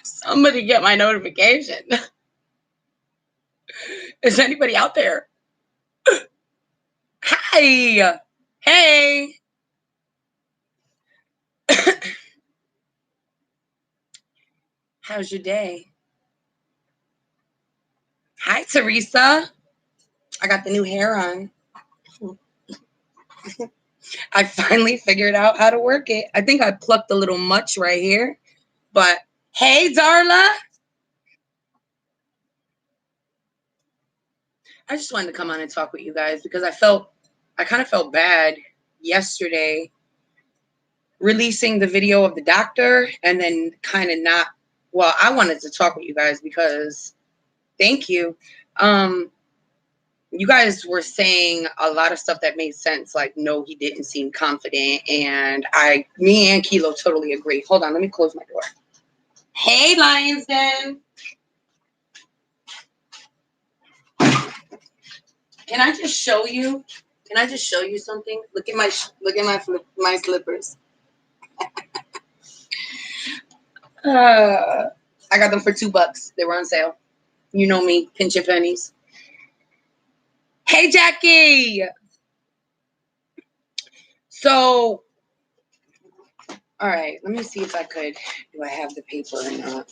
Somebody get my notification. Is anybody out there? Hi. Hey. How's your day? Hi, Teresa. I got the new hair on. I finally figured out how to work it. I think I plucked a little much right here. But hey, Darla. I just wanted to come on and talk with you guys because I kind of felt bad yesterday releasing the video of the doctor and then kind of not. Well, I wanted to talk with you guys because thank you. You guys were saying a lot of stuff that made sense. Like, no, he didn't seem confident. And me and Kilo totally agree. Hold on, let me close my door. Hey, Lions Den. Can I just show you? Can I just show you something? Look at my slippers. I got them for $2. They were on sale. You know me, pinch your pennies. Hey, Jackie. So, all right, let me see if I could. Do I have the paper or not?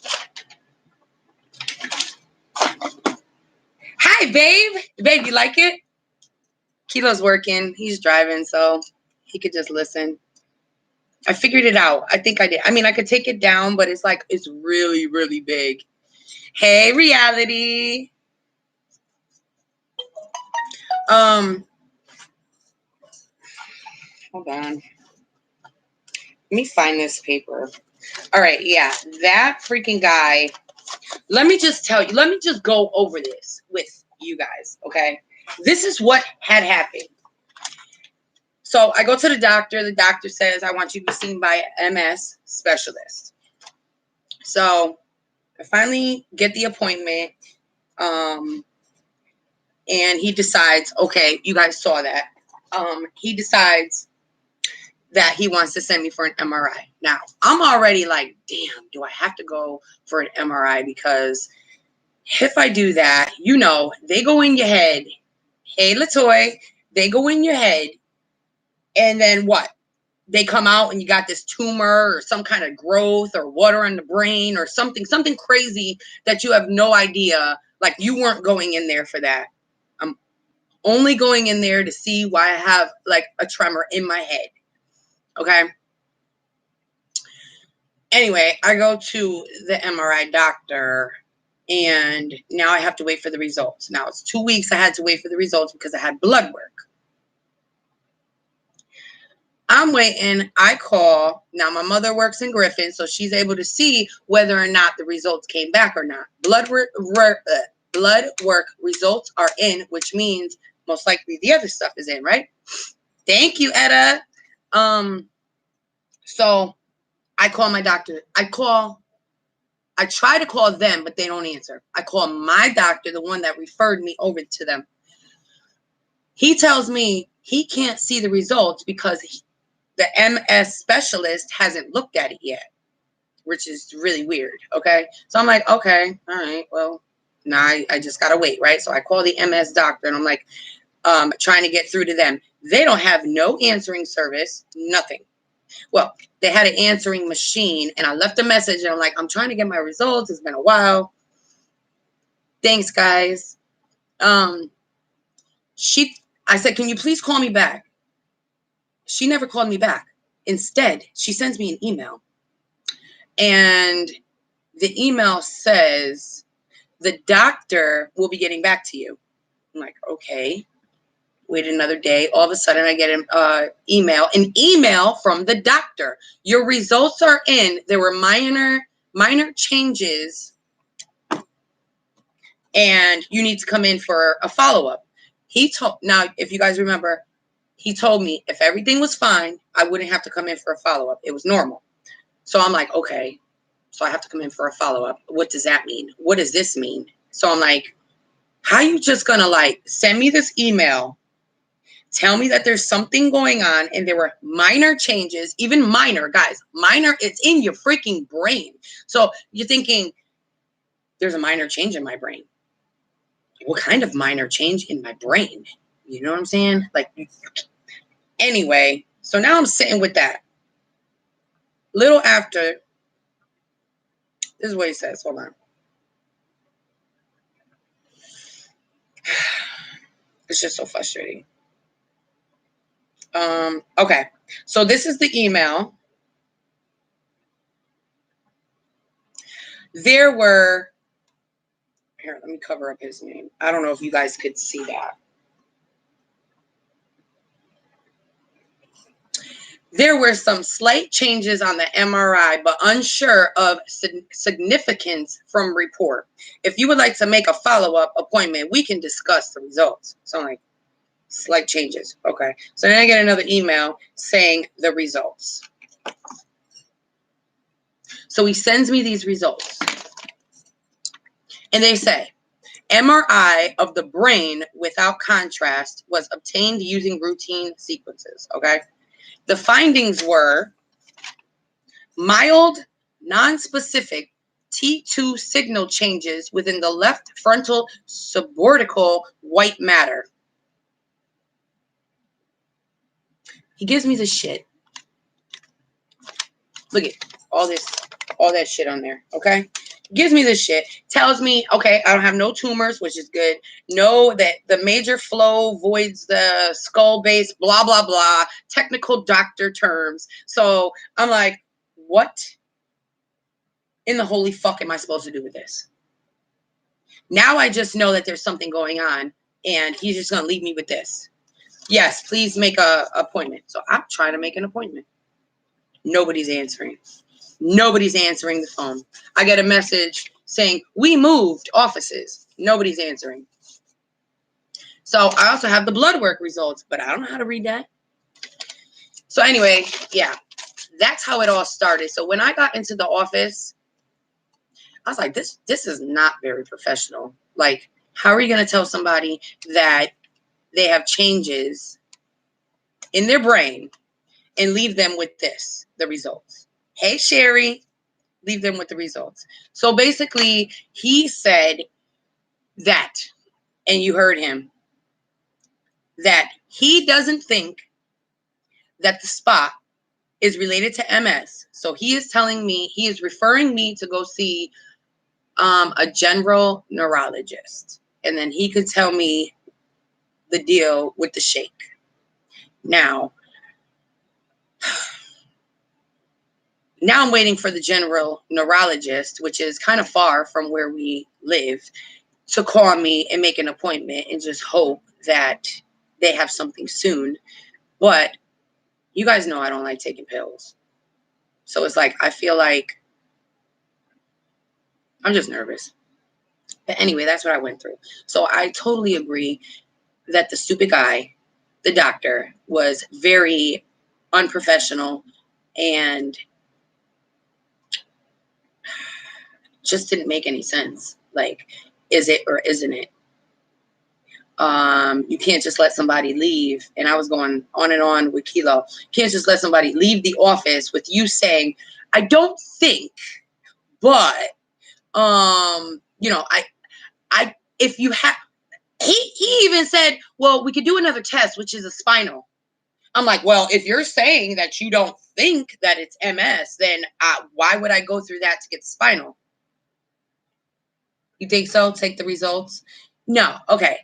Hi, babe. Babe, you like it? Kilo's working. He's driving, so he could just listen. I figured it out. I think I did. I mean, I could take it down, but it's like, it's really, really big. Hey, reality. Hold on. Let me find this paper. All right, yeah, that freaking guy. Let me just tell you. Let me just go over this with you guys, okay? This is what had happened. So I go to the doctor. The doctor says, I want you to be seen by an MS specialist. So I finally get the appointment. And he decides, okay, you guys saw that. He decides that he wants to send me for an MRI. Now, I'm already like, damn, do I have to go for an MRI? Because if I do that, you know, they go in your head. Hey, Latoy, they go in your head. And then what? They come out and you got this tumor or some kind of growth or water in the brain or something crazy that you have no idea. Like, you weren't going in there for that. I'm only going in there to see why I have like a tremor in my head. Okay. Anyway, I go to the MRI doctor and now I have to wait for the results. Now it's 2 weeks I had to wait for the results because I had blood work. I'm waiting. I call. Now, my mother works in Griffin, so she's able to see whether or not the results came back or not. Blood work results are in, which means most likely the other stuff is in, right? Thank you, Etta. So I call my doctor. I try to call them, but they don't answer. I call my doctor, the one that referred me over to them. He tells me he can't see the results because the MS specialist hasn't looked at it yet, which is really weird. Okay. So I'm like, okay, all right, well, now I just got to wait. Right. So I call the MS doctor and I'm like, trying to get through to them. They don't have no answering service, nothing. Well, they had an answering machine and I left a message and I'm like, I'm trying to get my results. It's been a while. Thanks, guys. I said, can you please call me back? She never called me back. Instead, she sends me an email. And the email says, the doctor will be getting back to you. I'm like, okay. Wait another day. All of a sudden, I get an email from the doctor. Your results are in. There were minor changes. And you need to come in for a follow-up. Now, if you guys remember, he told me if everything was fine, I wouldn't have to come in for a follow-up. It was normal. So I'm like, okay, so I have to come in for a follow-up. What does that mean? What does this mean? So I'm like, how are you just going to like send me this email Tell me that there's something going on and there were minor changes, even minor, guys. Minor, it's in your freaking brain. So you're thinking, there's a minor change in my brain. What kind of minor change in my brain? You know what I'm saying? Like, anyway, so now I'm sitting with that. Little after, this is what he says. Hold on. It's just so frustrating. Okay. So this is the email. There were, here, let me cover up his name. I don't know if you guys could see that. There were some slight changes on the MRI, but unsure of significance from report. If you would like to make a follow-up appointment, we can discuss the results. So I'm like, slight changes. Okay. So then I get another email saying the results. So he sends me these results. And they say, MRI of the brain without contrast was obtained using routine sequences. Okay. The findings were mild, non-specific T2 signal changes within the left frontal suborbital white matter. He gives me the shit. Look at all that shit on there, okay? Gives me this shit. Tells me, okay, I don't have no tumors, which is good. Know that the major flow voids the skull base, blah, blah, blah. Technical doctor terms. So I'm like, what in the holy fuck am I supposed to do with this? Now I just know that there's something going on, and he's just going to leave me with this. Yes, please make a appointment. So I'm trying to make an appointment. Nobody's answering. Nobody's answering the phone. I get a message saying, we moved offices. Nobody's answering. So I also have the blood work results, but I don't know how to read that. So anyway, yeah, that's how it all started. So when I got into the office, I was like, this is not very professional. Like, how are you going to tell somebody that they have changes in their brain and leave them with this, the results? Hey, Sherry, leave them with the results. So basically, he said that, and you heard him, that he doesn't think that the spot is related to MS. So he is telling me, he is referring me to go see a general neurologist. And then he could tell me the deal with the shake. Now I'm waiting for the general neurologist, which is kind of far from where we live, to call me and make an appointment and just hope that they have something soon. But you guys know I don't like taking pills. So it's like, I feel like I'm just nervous. But anyway, that's what I went through. So I totally agree that the stupid guy, the doctor, was very unprofessional and just didn't make any sense. Like, is it or isn't it? You can't just let somebody leave. And I was going on and on with Kilo. You can't just let somebody leave the office with you saying, I don't think, but, you know, if you have, he even said, well, we could do another test, which is a spinal. I'm like, well, if you're saying that you don't think that it's MS, then why would I go through that to get the spinal? You think so? Take the results? No. Okay.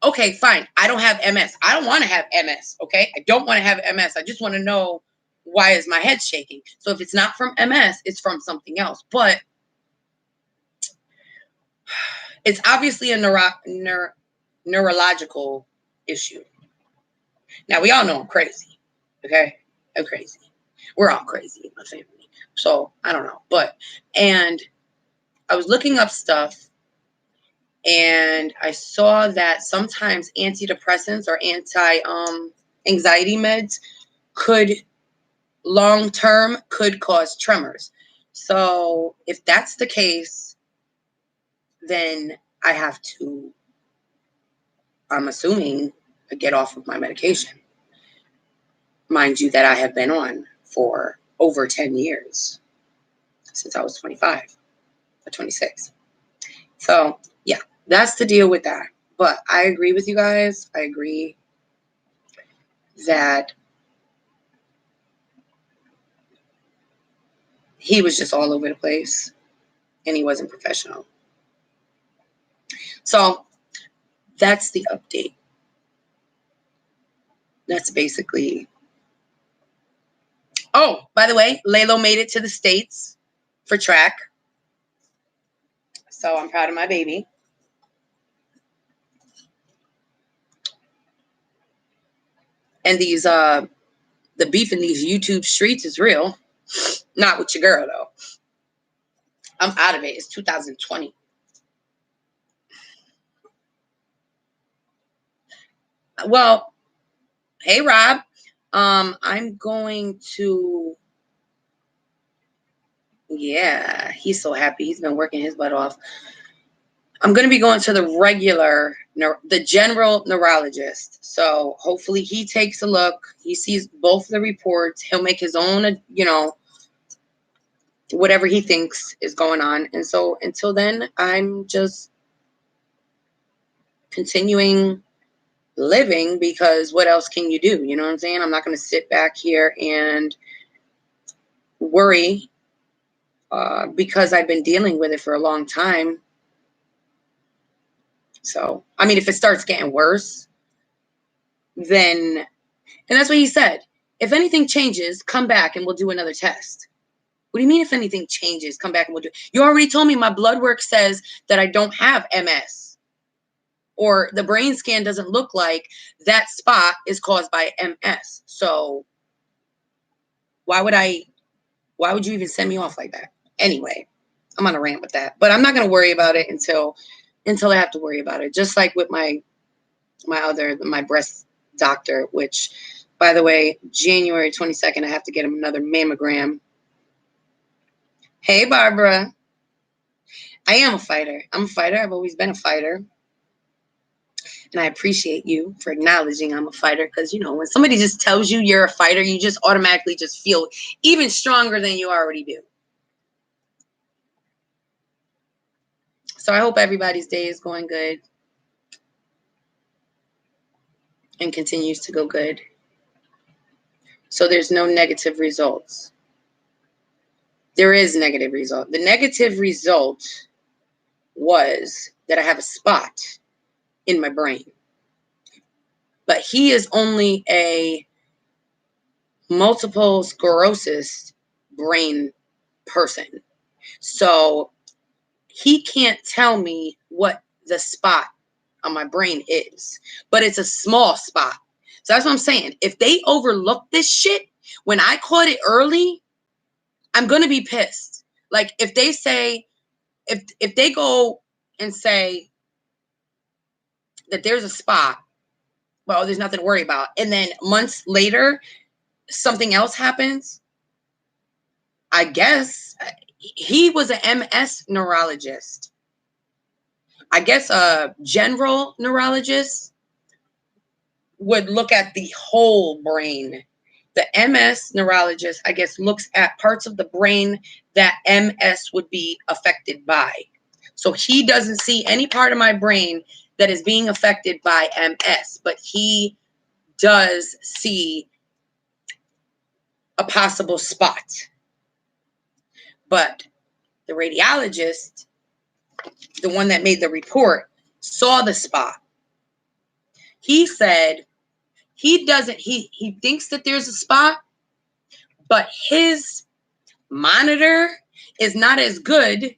Okay, fine. I don't have MS. I don't want to have MS. Okay. I don't want to have MS. I just want to know, why is my head shaking? So if it's not from MS, it's from something else. But it's obviously a neurological issue. Now, we all know I'm crazy. Okay. I'm crazy. We're all crazy in my family. So I don't know. And I was looking up stuff, and I saw that sometimes antidepressants or anxiety meds could long-term could cause tremors. So if that's the case, then I have to, I'm assuming, get off of my medication. Mind you, that I have been on for over 10 years, since I was 25 or 26. So, yeah, that's the deal with that. But I agree with you guys. I agree that he was just all over the place and he wasn't professional. So that's the update. That's basically. Oh, by the way, Lalo made it to the States for track. So I'm proud of my baby. And these the beef in these YouTube streets is real. Not with your girl though. I'm out of it. It's 2020. Well, hey Rob. I'm going to. Yeah, he's so happy. He's been working his butt off. I'm going to be going to the general neurologist. So hopefully he takes a look. He sees both the reports. He'll make his own, whatever he thinks is going on. And so until then, I'm just continuing living, because what else can you do? You know what I'm saying? I'm not going to sit back here and worry because I've been dealing with it for a long time. So, I mean, if it starts getting worse, then, and that's what he said. If anything changes, come back and we'll do another test. What do you mean if anything changes, come back and we'll do? You already told me my blood work says that I don't have MS. Or the brain scan doesn't look like that spot is caused by MS. So why would you even send me off like that? Anyway, I'm on a rant with that. But I'm not going to worry about it until I have to worry about it. Just like with my breast doctor, which, by the way, January 22nd, I have to get him another mammogram. Hey, Barbara. I am a fighter. I'm a fighter. I've always been a fighter. And I appreciate you for acknowledging I'm a fighter, because, when somebody just tells you you're a fighter, you just automatically just feel even stronger than you already do. So I hope everybody's day is going good and continues to go good. So there's no negative results. There is negative result. The negative result was that I have a spot in my brain. But he is only a multiple sclerosis brain person. So he can't tell me what the spot on my brain is. But it's a small spot. So that's what I'm saying. If they overlook this shit, when I caught it early, I'm going to be pissed. Like if they say, if they go and say that there's a spot, well, there's nothing to worry about. And then months later, something else happens. I guess he was an MS neurologist. I guess a general neurologist would look at the whole brain. The MS neurologist, I guess, looks at parts of the brain that MS would be affected by. So he doesn't see any part of my brain that is being affected by MS, but he does see a possible spot. But the radiologist, the one that made the report, saw the spot. He said he thinks that there's a spot, but his monitor is not as good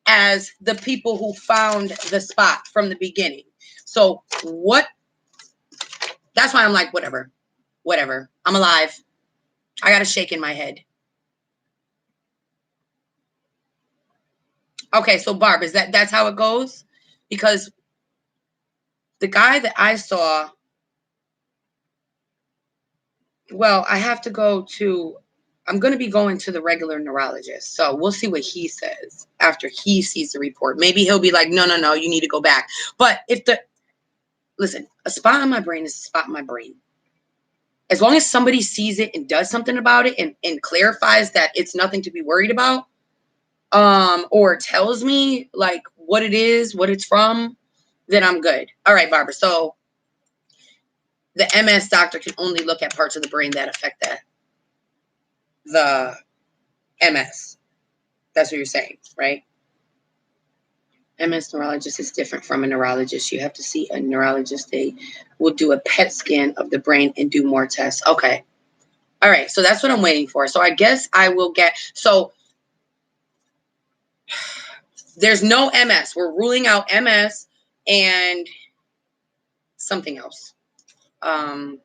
as the people who found the spot from the beginning. So that's why I'm like, whatever. I'm alive. I got a shake in my head. Okay, so Barb, that's how it goes? Because the guy that I saw, well, I'm going to be going to the regular neurologist. So we'll see what he says after he sees the report. Maybe he'll be like, no, you need to go back. But Listen, a spot on my brain is a spot in my brain. As long as somebody sees it and does something about it and clarifies that it's nothing to be worried about, or tells me like what it is, what it's from, then I'm good. All right, Barbara. So the MS doctor can only look at parts of the brain that affect that. The MS. That's what you're saying, right? MS neurologist is different from a neurologist. You have to see a neurologist. They will do a PET scan of the brain and do more tests. Okay. All right. So that's what I'm waiting for. So I guess I will get, so there's no MS. We're ruling out MS and something else. I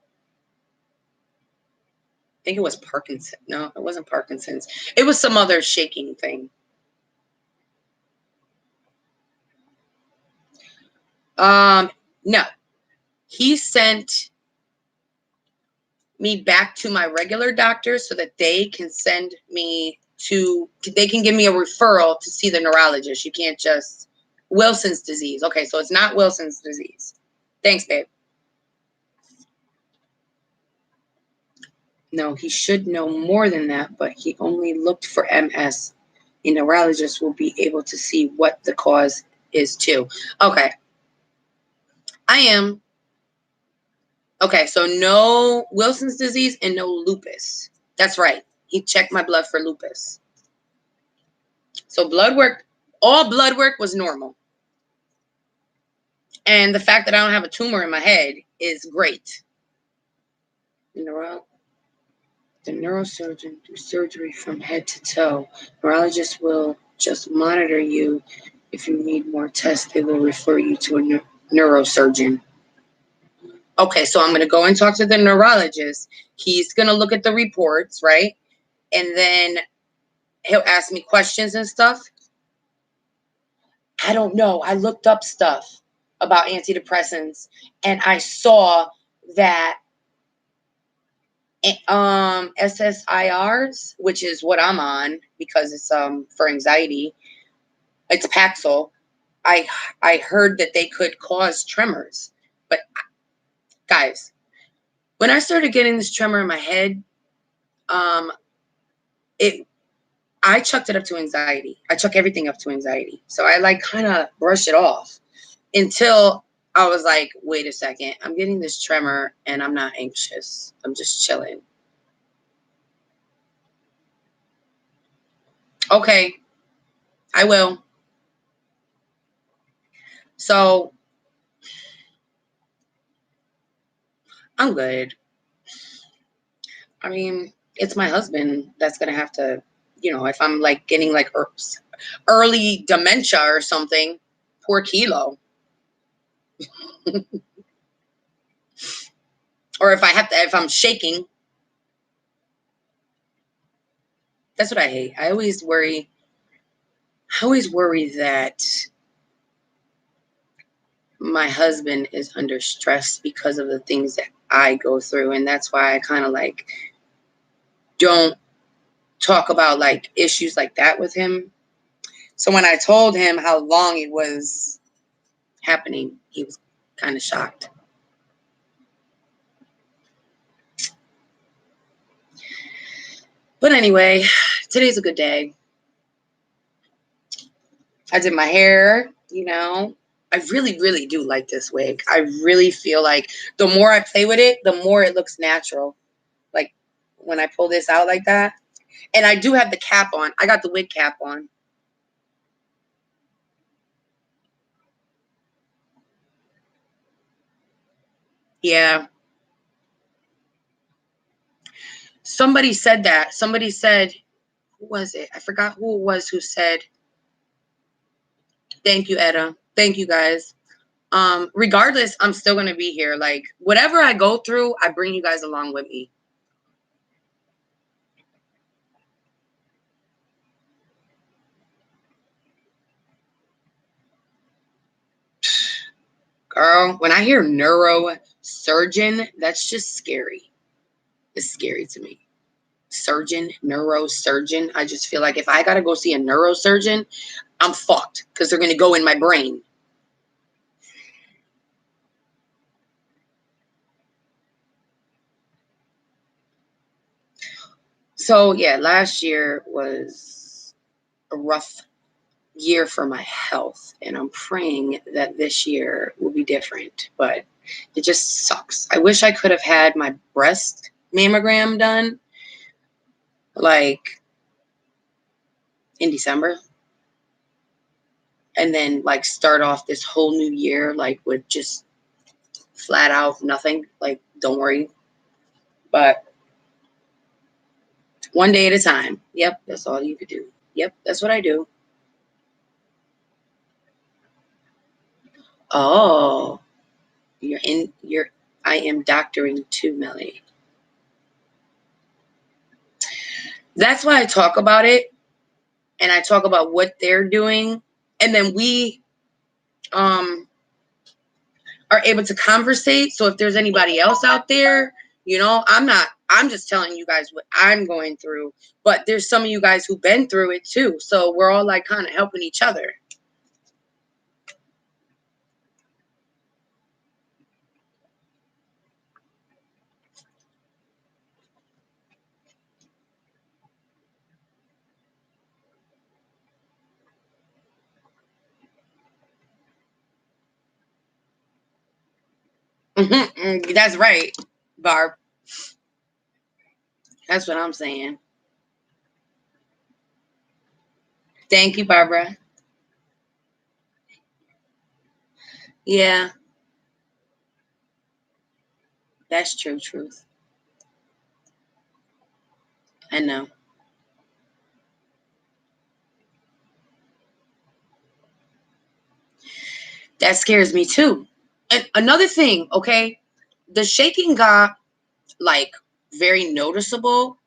think it was Parkinson. No, it wasn't Parkinson's. It was some other shaking thing. No. He sent me back to my regular doctor so that they can send me to, they can give me a referral to see the neurologist. You can't just, Wilson's disease. Okay, so it's not Wilson's disease. Thanks, babe. No, he should know more than that, but he only looked for MS. A neurologist will be able to see what the cause is too. Okay. I am. Okay, so no Wilson's disease and no lupus. That's right. He checked my blood for lupus. So blood work, all blood work was normal. And the fact that I don't have a tumor in my head is great. The neurosurgeon do surgery from head to toe. Neurologist will just monitor you. If you need more tests, they will refer you to a neurosurgeon. Okay, so I'm going to go and talk to the neurologist. He's going to look at the reports, right? And then he'll ask me questions and stuff. I don't know. I looked up stuff about antidepressants and I saw that SSIRs, which is what I'm on because it's for anxiety, it's Paxil. I heard that they could cause tremors. But guys, when I started getting this tremor in my head, I chucked it up to anxiety. I chuck everything up to anxiety. So I like kind of brush it off until I was like, wait a second, I'm getting this tremor and I'm not anxious. I'm just chilling. Okay, I will. So I'm good. I mean, it's my husband that's going to have to, if I'm like getting like early dementia or something, poor Kilo. Or if I'm shaking. That's what I hate. I always worry that my husband is under stress because of the things that I go through. And that's why I kind of like don't talk about like issues like that with him. So when I told him how long it was happening, he was kind of shocked. But anyway, today's a good day. I did my hair, I really, really do like this wig. I really feel like the more I play with it, the more it looks natural. Like when I pull this out like that. And I do have the cap on. I got the wig cap on. Yeah. Somebody said that. Somebody said, who was it? I forgot who it was who said, thank you, Etta. Thank you, guys. Regardless, I'm still going to be here. Like, whatever I go through, I bring you guys along with me. Girl, when I hear neurosurgeon, that's just scary. It's scary to me. Surgeon, neurosurgeon. I just feel like if I got to go see a neurosurgeon, I'm fucked because they're going to go in my brain. So yeah, last year was a rough year for my health, and I'm praying that this year will be different, but it just sucks. I wish I could have had my breast mammogram done like in December, and then like start off this whole new year like with just flat out nothing, like don't worry, but one day at a time. Yep, that's all you could do. Yep, that's what I do. Oh, I am doctoring too, Melly. That's why I talk about it, and I talk about what they're doing, and then we um are able to conversate. So if there's anybody else out there, I'm just telling you guys what I'm going through, but there's some of you guys who've been through it too. So we're all like kind of helping each other. That's right, Barb. That's what I'm saying. Thank you, Barbara. Yeah, that's true, truth. I know. That scares me too. And another thing, okay, the shaking got like very noticeable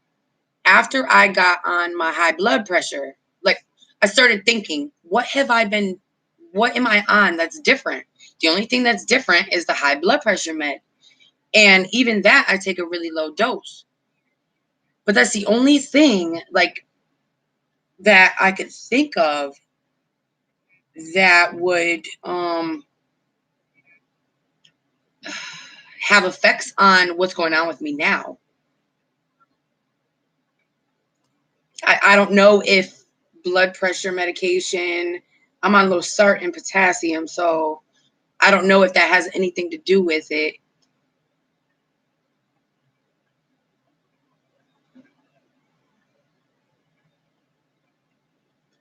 after I got on my high blood pressure. Like I started thinking, what am I on that's different? The only thing that's different is the high blood pressure med. And even that I take a really low dose. But that's the only thing like that I could think of that would have effects on what's going on with me now. I don't know if blood pressure medication, I'm on Losart and potassium, so I don't know if that has anything to do with it.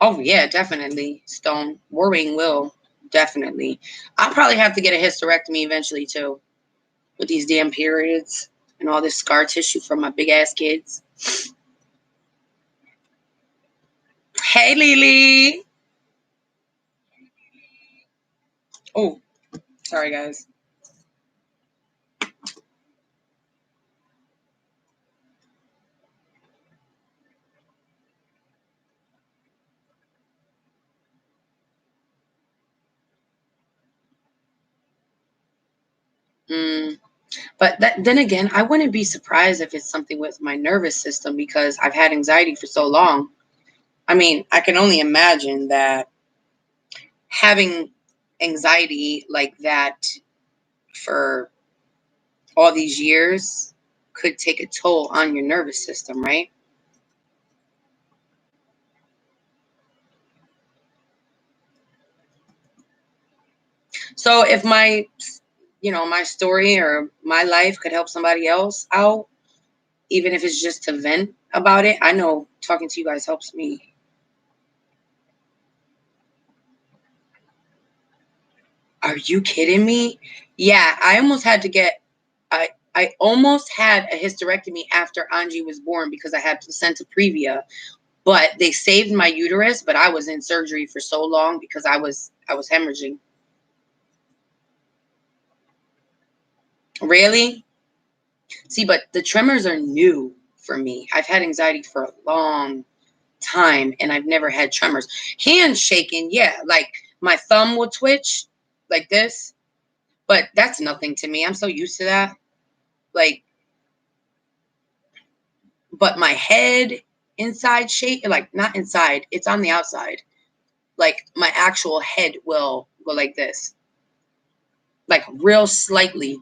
Oh yeah, definitely. Stone. Worrying will. Definitely. I'll probably have to get a hysterectomy eventually too. With these damn periods and all this scar tissue from my big ass kids. Hey Lily. Oh, sorry guys. Mm. But then again, I wouldn't be surprised if it's something with my nervous system because I've had anxiety for so long. I mean, I can only imagine that having anxiety like that for all these years could take a toll on your nervous system, right? So if my story or my life could help somebody else out, even if it's just to vent about it, I know talking to you guys helps me. Are you kidding me? Yeah, I almost had a hysterectomy after Angie was born because I had placenta previa, but they saved my uterus, but I was in surgery for so long because I was hemorrhaging. Really? See, but the tremors are new for me. I've had anxiety for a long time and I've never had tremors. Hands shaking, yeah, like my thumb will twitch like this, but that's nothing to me. I'm so used to that. Like, but my head inside shake, like not inside, it's on the outside. Like my actual head will go like this, like real slightly.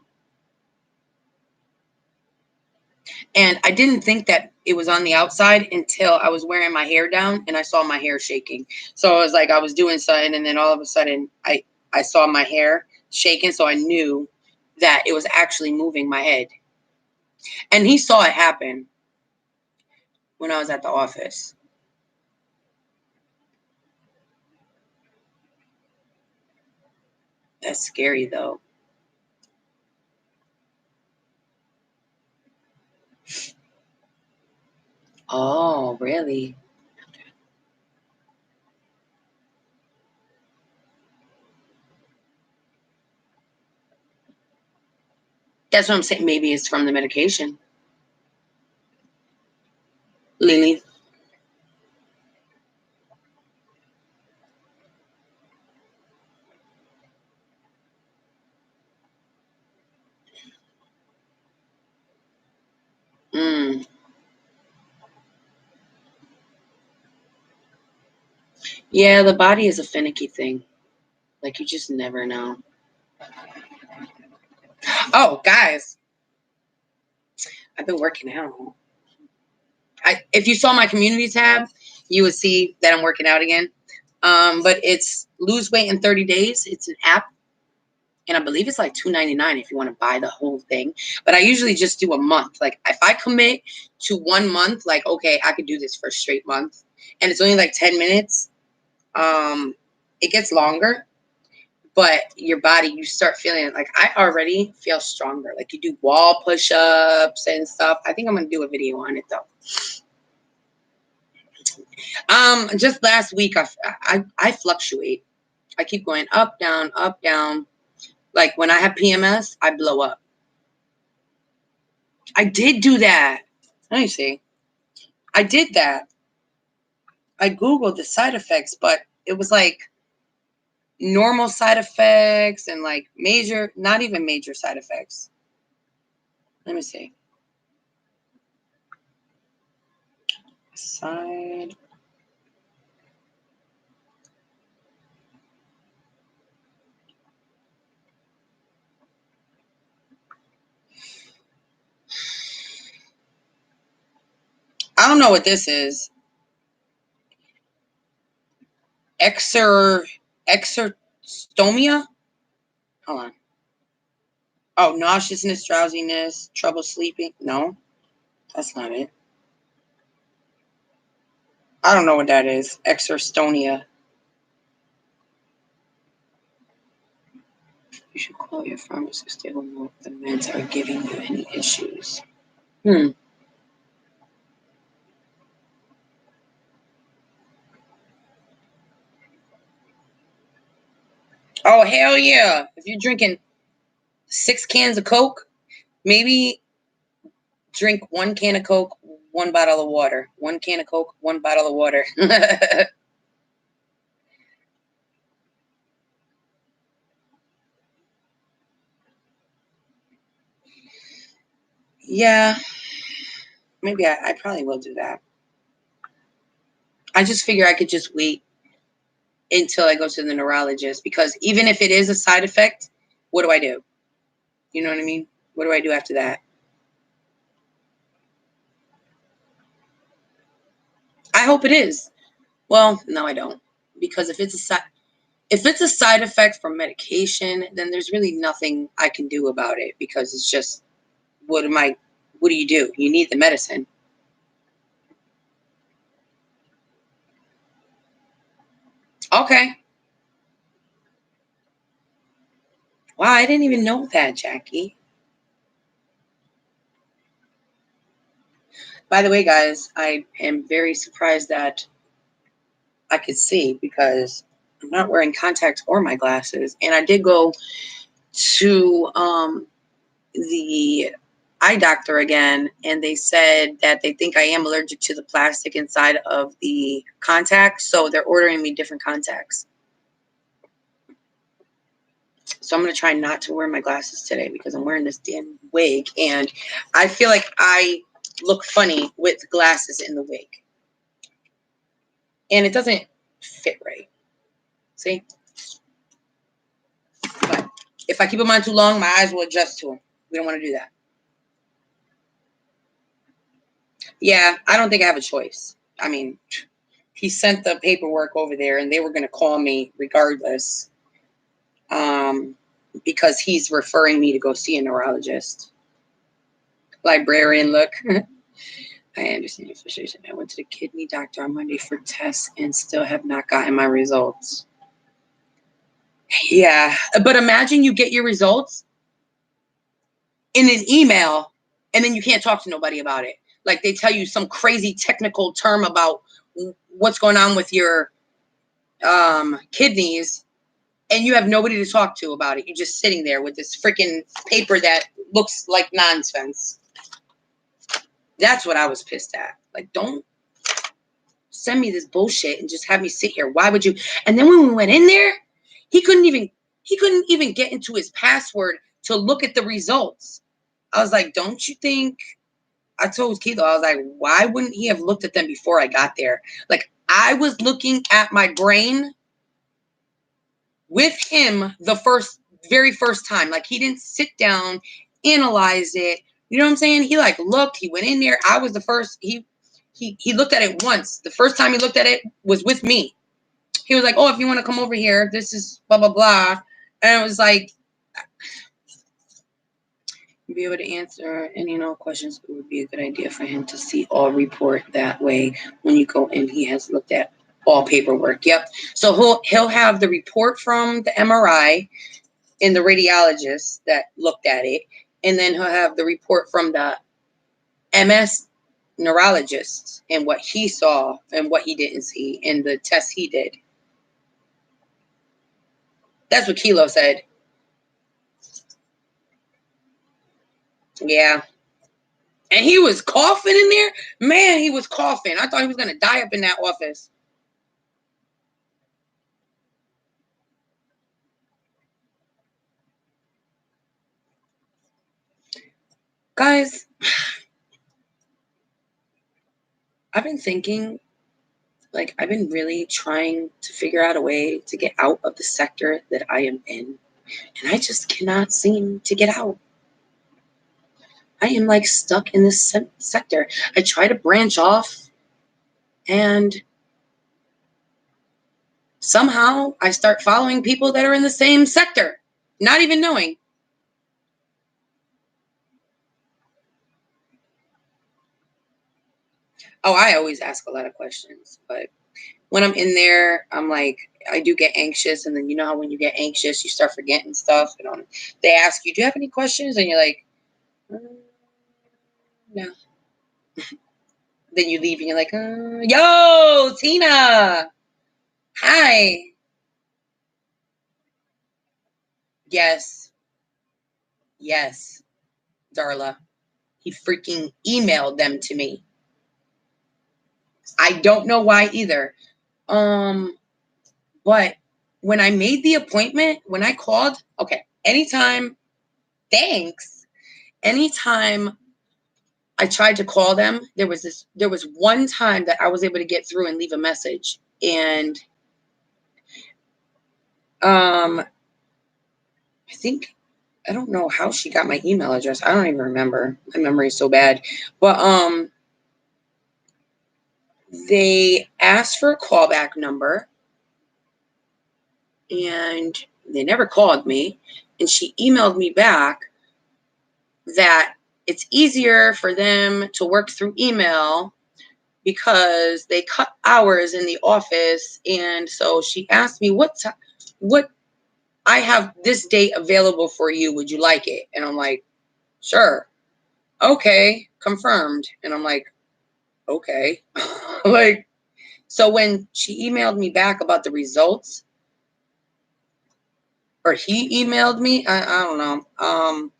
And I didn't think that it was on the outside until I was wearing my hair down and I saw my hair shaking. So it was like I was doing something, and then all of a sudden I saw my hair shaking, so I knew that it was actually moving my head. And he saw it happen when I was at the office. That's scary, though. Oh, really? That's what I'm saying. Maybe it's from the medication. Lily. Mm. Yeah, the body is a finicky thing. Like, you just never know. Oh, guys, I've been working out. If you saw my community tab, you would see that I'm working out again. But it's Lose Weight in 30 Days. It's an app, and I believe it's like $2.99 if you want to buy the whole thing. But I usually just do a month. Like, if I commit to 1 month, like, okay, I could do this for a straight month, and it's only like 10 minutes. It gets longer, but your body, you start feeling it. Like, I already feel stronger. Like, you do wall push-ups and stuff. I think I'm gonna do a video on it though. Just last week, I fluctuate. I keep going up, down, up, down. Like, when I have PMS, I blow up. I did do that. Let me see. I did that. I Googled the side effects, but it was like normal side effects and like major, not even major side effects. Let me see. Side. I don't know what this is. Exerostomia? Hold on. Oh, nauseousness, drowsiness, trouble sleeping. No, that's not it. I don't know what that is. Exerstonia. You should call your pharmacist. They will know if the meds are giving you any issues. Oh, hell yeah. If you're drinking 6 cans of Coke, maybe drink 1 can of Coke, 1 bottle of water. 1 can of Coke, 1 bottle of water. Yeah, maybe I probably will do that. I just figure I could just wait until I go to the neurologist, because even if it is a side effect, what do I do? You know what I mean? What do I do after that? I hope it is. Well, no, I don't, because if it's a side effect from medication, then there's really nothing I can do about it, because it's just what do you do? You need the medicine. Okay. Wow, I didn't even know that, Jackie. By the way, guys, I am very surprised that I could see, because I'm not wearing contacts or my glasses. And I did go to the eye doctor again, and they said that they think I am allergic to the plastic inside of the contacts, so they're ordering me different contacts. So I'm going to try not to wear my glasses today, because I'm wearing this damn wig, and I feel like I look funny with glasses in the wig. And it doesn't fit right. See? But if I keep them on too long, my eyes will adjust to them. We don't want to do that. Yeah, I don't think I have a choice. I mean, he sent the paperwork over there and they were going to call me regardless, because he's referring me to go see a neurologist. Librarian, look. I understand your frustration. I went to the kidney doctor on Monday for tests and still have not gotten my results. Yeah, but imagine you get your results in an email and then you can't talk to nobody about it. Like they tell you some crazy technical term about what's going on with your kidneys, and you have nobody to talk to about it. You're just sitting there with this freaking paper that looks like nonsense. That's what I was pissed at. Like, don't send me this bullshit and just have me sit here. Why would you? And then when we went in there, he couldn't even get into his password to look at the results. I was like, don't you think? I told Kilo, I was like, why wouldn't he have looked at them before I got there? Like, I was looking at my brain with him the very first time. Like, he didn't sit down, analyze it. You know what I'm saying? He like looked, he went in there. I was the first. He looked at it once. The first time he looked at it was with me. He was like, oh, if you want to come over here, this is blah, blah, blah. And it was like, be able to answer any and all questions. It would be a good idea for him to see all report that way. When you go in, he has looked at all paperwork. Yep. So he'll have the report from the MRI and the radiologist that looked at it. And then he'll have the report from the MS neurologist and what he saw and what he didn't see and the tests he did. That's what Kilo said. Yeah. And he was coughing in there. Man, he was coughing. I thought he was going to die up in that office. Guys, I've been thinking, like, I've been really trying to figure out a way to get out of the sector that I am in. And I just cannot seem to get out. I am like stuck in this sector. I try to branch off and somehow I start following people that are in the same sector, not even knowing. Oh, I always ask a lot of questions, but when I'm in there, I'm like, I do get anxious. And then you know how when you get anxious, you start forgetting stuff. And they ask you, do you have any questions? And you're like, no. Then you leave and you're like, yo, Tina. Hi. Yes. Yes. Darla. He freaking emailed them to me. I don't know why either. But when I made the appointment, when I called, okay, anytime, thanks. Anytime I tried to call them, there was one time that I was able to get through and leave a message. And I think, I don't know how she got my email address. I don't even remember. My memory is so bad. But they asked for a callback number and they never called me. And she emailed me back that it's easier for them to work through email because they cut hours in the office. And so she asked me, what I have this date available for you. Would you like it? And I'm like, sure. Okay, confirmed. And I'm like, okay. Like, so when she emailed me back about the results, or he emailed me, I don't know.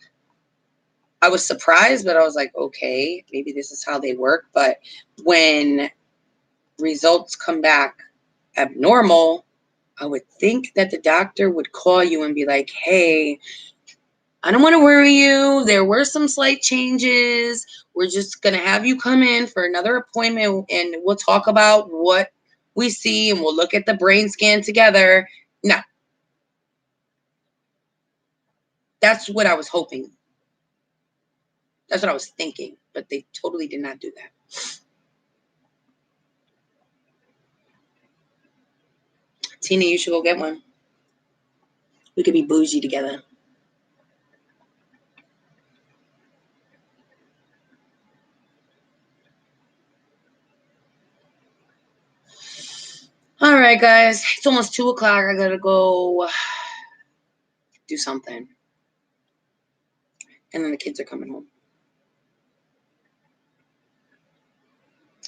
I was surprised, but I was like, okay, maybe this is how they work. But when results come back abnormal, I would think that the doctor would call you and be like, hey, I don't want to worry you. There were some slight changes. We're just going to have you come in for another appointment and we'll talk about what we see and we'll look at the brain scan together. No, that's what I was hoping. That's what I was thinking, but they totally did not do that. Tina, you should go get one. We could be bougie together. All right, guys. It's almost 2 o'clock. I gotta go do something. And then the kids are coming home.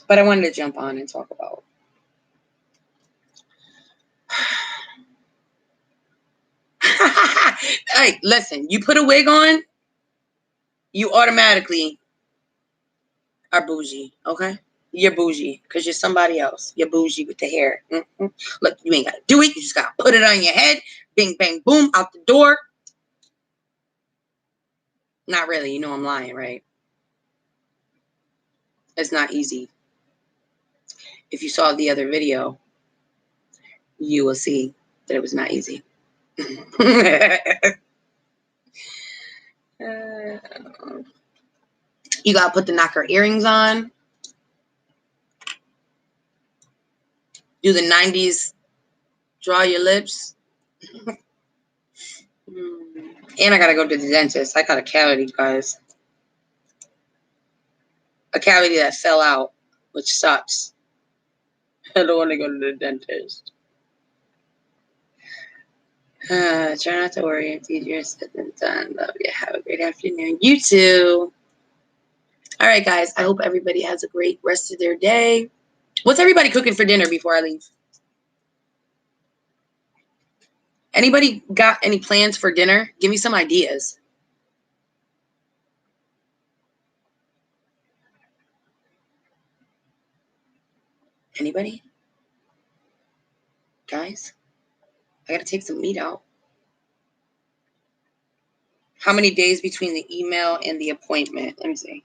But I wanted to jump on and talk about. Hey, listen, you put a wig on, you automatically are bougie, okay? You're bougie because you're somebody else. You're bougie with the hair. Mm-hmm. Look, you ain't got to do it. You just got to put it on your head. Bing, bang, boom, out the door. Not really. You know I'm lying, right? It's not easy. If you saw the other video, you will see that it was not easy. You got to put the knocker earrings on. Do the 90s, draw your lips. And I got to go to the dentist. I got a cavity, guys. A cavity that fell out, which sucks. I don't want to go to the dentist. Try not to worry. It's easier said than done. Love you. Have a great afternoon. You too. All right, guys. I hope everybody has a great rest of their day. What's everybody cooking for dinner before I leave? Anybody got any plans for dinner? Give me some ideas. Anybody? Guys? I got to take some meat out. How many days between the email and the appointment? Let me see.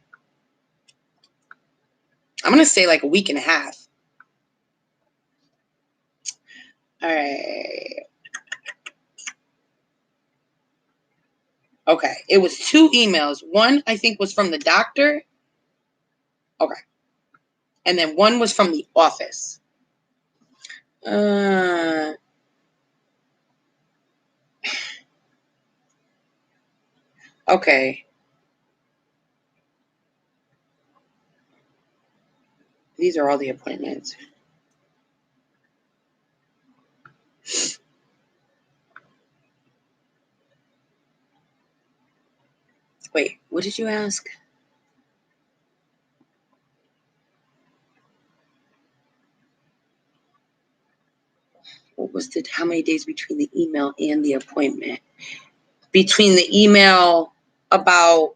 I'm going to say like a week and a half. All right. Okay. It was 2 emails. One, I think, was from the doctor. Okay. And then one was from the office. Okay. These are all the appointments. Wait, what did you ask? What was how many days between the email and the appointment? Between the email about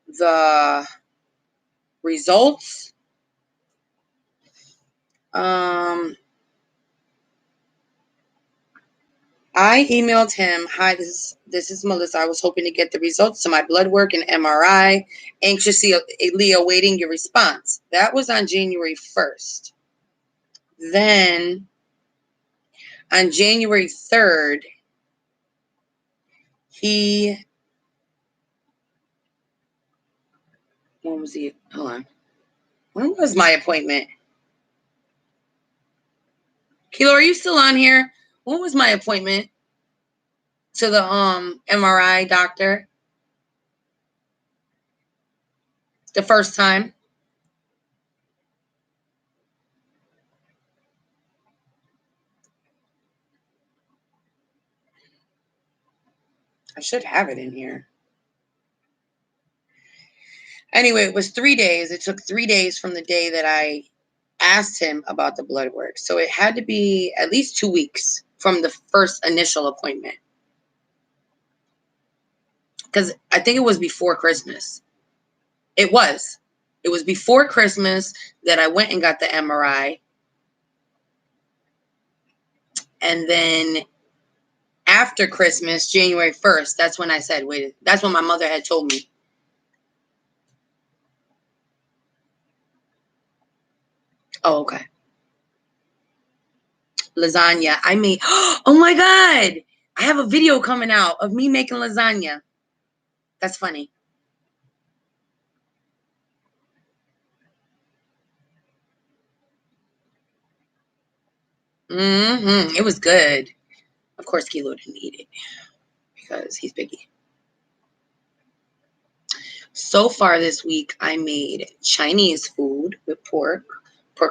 the results, I emailed him, hi, this is Melissa. I was hoping to get the results to my blood work and MRI. Anxiously awaiting your response. That was on January 1st. Then on January 3rd, when was he? Hold on. When was my appointment? Kilo, are you still on here? When was my appointment to the MRI doctor? The first time? I should have it in here. Anyway, it was 3 days. It took 3 days from the day that I asked him about the blood work. So it had to be at least 2 weeks from the first initial appointment. Because I think it was before Christmas. It was before Christmas that I went and got the MRI. And then after Christmas, January 1st, that's when I said, wait, that's when my mother had told me. Oh, okay. Lasagna. I made, oh my God. I have a video coming out of me making lasagna. That's funny. It was good. Of course, Kilo didn't eat it because he's picky. So far this week, I made Chinese food with pork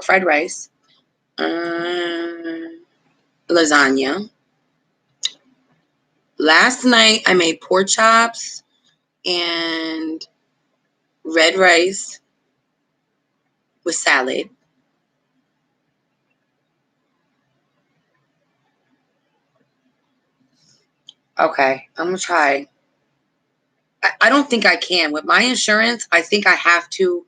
fried rice, lasagna. Last night, I made pork chops and red rice with salad. Okay, I'm gonna try. I don't think I can. With my insurance, I think I have to.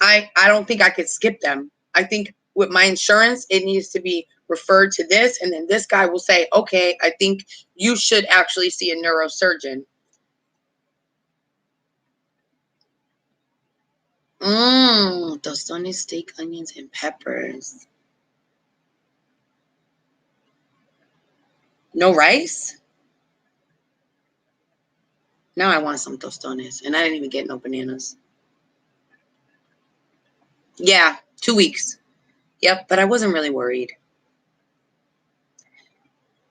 I don't think I could skip them. I think with my insurance, it needs to be referred to this, and then this guy will say, okay, I think you should actually see a neurosurgeon. Tostones, steak, onions, and peppers. No rice? Now I want some tostones, and I didn't even get no bananas. Yeah, 2 weeks. Yep, but I wasn't really worried.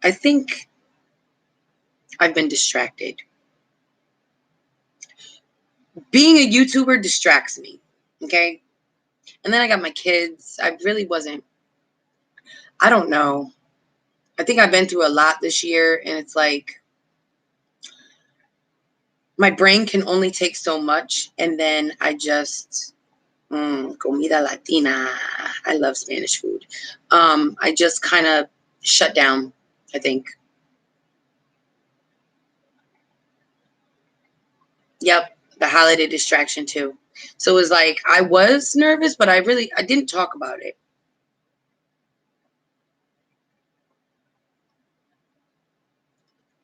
I think I've been distracted. Being a YouTuber distracts me, okay? And then I got my kids. I really wasn't, I don't know. I think I've been through a lot this year, and it's like my brain can only take so much, and then I just, comida latina. I love Spanish food. I just kind of shut down, I think. Yep, the holiday distraction too. So it was like I was nervous, but I didn't talk about it.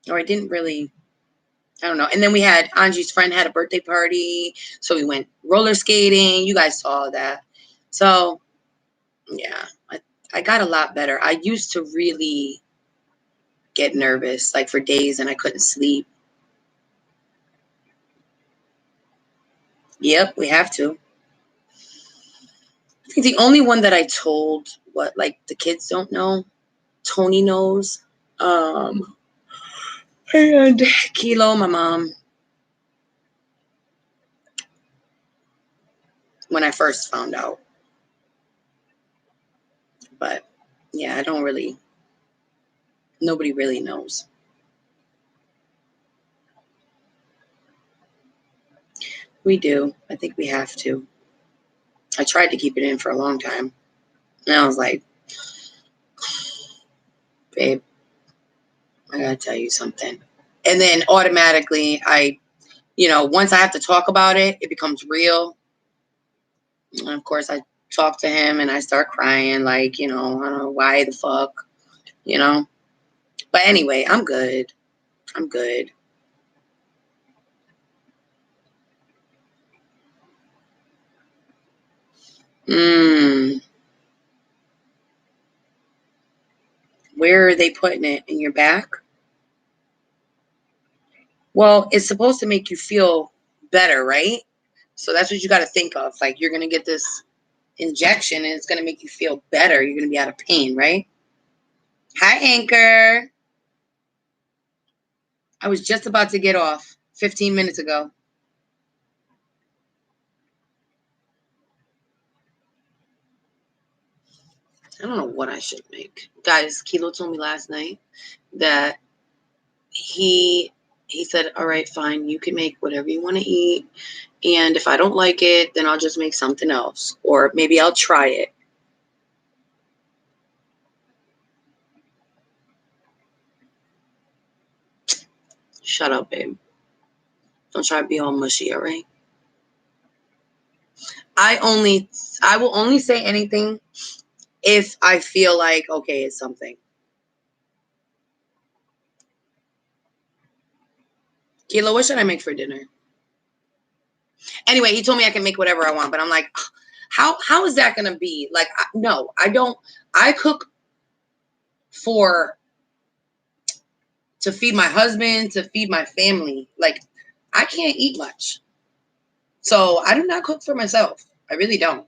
Or I didn't really, I don't know. And then we had Angie's friend had a birthday party, so we went roller skating. You guys saw that. So yeah, I got a lot better. I used to really get nervous, like for days, and I couldn't sleep. Yep, we have to. I think the only one that I told what like the kids don't know, Tony knows. And Kilo, my mom, when I first found out. But yeah, I don't really, nobody really knows. We do. I think we have to. I tried to keep it in for a long time. And I was like, babe, I gotta tell you something. And then automatically once I have to talk about it, it becomes real. And of course I talk to him and I start crying like, I don't know why the fuck, you know. But anyway, I'm good. I'm good. Mm, where are they putting it? In your back? Well, it's supposed to make you feel better, right? So that's what you got to think of. Like you're going to get this injection and it's going to make you feel better. You're going to be out of pain, right? Hi, Anchor. I was just about to get off 15 minutes ago. I don't know what I should make. Guys, Kilo told me last night that he said, all right, fine, you can make whatever you want to eat. And if I don't like it, then I'll just make something else. Or maybe I'll try it. Shut up, babe. Don't try to be all mushy, all right? I will only say anything if I feel like, okay, it's something. Kilo, what should I make for dinner? Anyway, he told me I can make whatever I want, but I'm like, how is that going to be? Like, no, I don't. I cook to feed my husband, to feed my family. Like, I can't eat much. So I do not cook for myself. I really don't.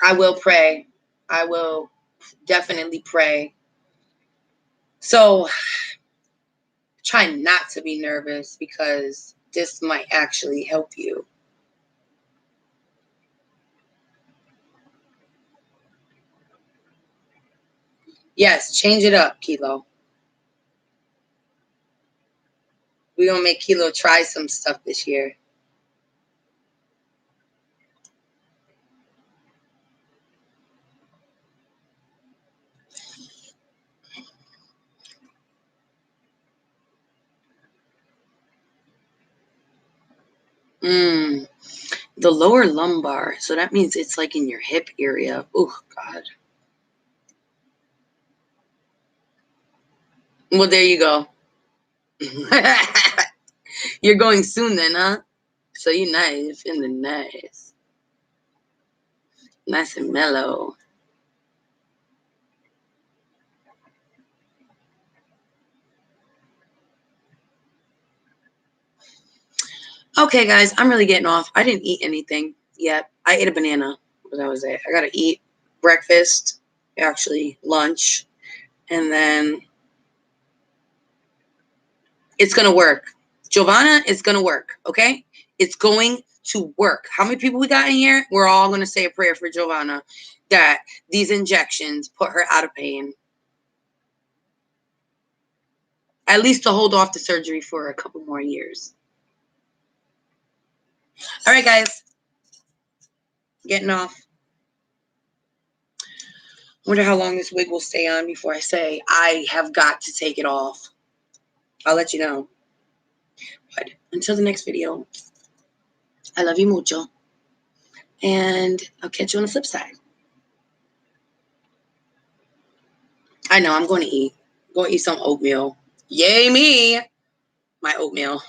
I will pray. I will definitely pray. So try not to be nervous because this might actually help you. Yes, change it up, Kilo. We're going to make Kilo try some stuff this year. The lower lumbar. So that means it's like in your hip area. Oh, God. Well, there you go. You're going soon then, huh? So you're nice. You're feeling nice. Nice and mellow. Okay, guys, I'm really getting off. I didn't eat anything yet. I ate a banana. That was it. I got to eat breakfast, actually lunch, and then it's going to work. Giovanna, it's going to work, okay? It's going to work. How many people we got in here? We're all going to say a prayer for Giovanna that these injections put her out of pain. At least to hold off the surgery for a couple more years. All right, guys. Getting off. Wonder how long this wig will stay on before I say I have got to take it off. I'll let you know. But until the next video, I love you mucho. And I'll catch you on the flip side. I know I'm going to eat. Go eat some oatmeal. Yay me. My oatmeal.